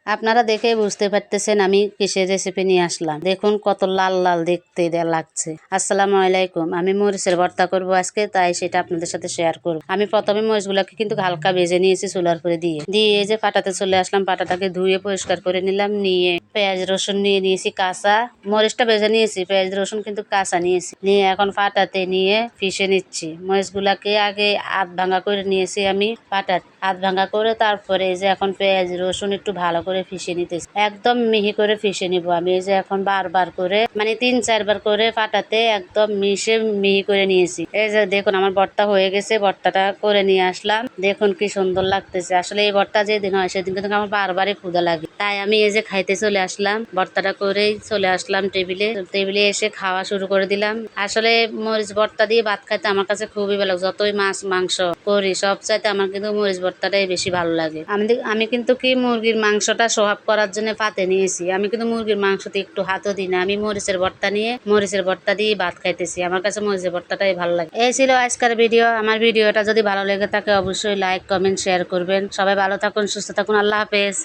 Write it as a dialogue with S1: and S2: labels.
S1: আপনারা দেখেই বুঝতে পারতেছেন আমি কিসের রেসিপি নিয়ে আসলাম। দেখুন কত লাল লাল দেখতে লাগছে। আসসালামু আলাইকুম। আমি মরিচের ভর্তা করব আজকে, তাই সেটা আপনাদের সাথে শেয়ার করব। আমি প্রথমে মরিচগুলোকে কিন্তু হালকা ভেজে নিয়েছি চুলার করে দিয়ে এই যে পাটাতে চলে আসলাম। পাটাটাকে ধুয়ে পরিষ্কার করে নিলাম। নিয়ে পেঁয়াজ রসুন নিয়ে নিয়েছি কাঁচা। মরিচটা ভেজে নিয়েছি, পেঁয়াজ রসুন কিন্তু কাঁচা নিয়েছি। নিয়ে এখন পাটাতে নিয়ে পিষে নিচ্ছি। মরিচগুলাকে আগে আধ ভাঙা করে নিয়েছি আমি পাটাত আধ ভাঙা করে, তারপরে এই যে এখন পেঁয়াজ রসুন একটু ভালো করে পিষে নিতেছি। একদম মিহি করে পিষে নিব আমি। এই যে এখন বারবার করে মানে 3-4 বার করে পাটাতে একদম মিহি করে নিয়েছি। এই যে দেখুন আমার ভর্তা হয়ে গেছে। ভর্তাটা করে নিয়ে আসলাম। দেখুন কি সুন্দর লাগতেছে। আসলে এই ভর্তা যেদিন হয় সেদিন কিন্তু আমার বারবারই ক্ষুধা লাগে, তাই আমি এই যে খাইতে চলে আসলাম। ভর্তাটা করেই চলে আসলাম টেবিলে এসে খাওয়া শুরু করে দিলাম। আসলে মরিচ ভর্তা দিয়ে ভাত খাইতে আমার কাছে খুবই ভালো লাগে। যতই মাছ মাংস করি সব চাইতে আমার কিন্তু মরিচ ভর্তাটাই বেশি ভালো লাগে। আমি কিন্তু কি মুরগির মাংসটা সোহাব করার জন্য পাতে নিয়েছি। আমি কিন্তু মুরগির মাংসতে একটু হাতও দিই না। আমি মরিচের ভর্তা দিয়ে ভাত খাইতেছি। আমার কাছে মরিচের ভর্তাটাই ভালো লাগে। এই ছিল আজকের ভিডিও। আমার ভিডিওটা যদি ভালো লেগে থাকে অবশ্যই লাইক কমেন্ট শেয়ার করবেন। সবাই ভালো থাকুন, সুস্থ থাকুন। আল্লাহ হাফেজ।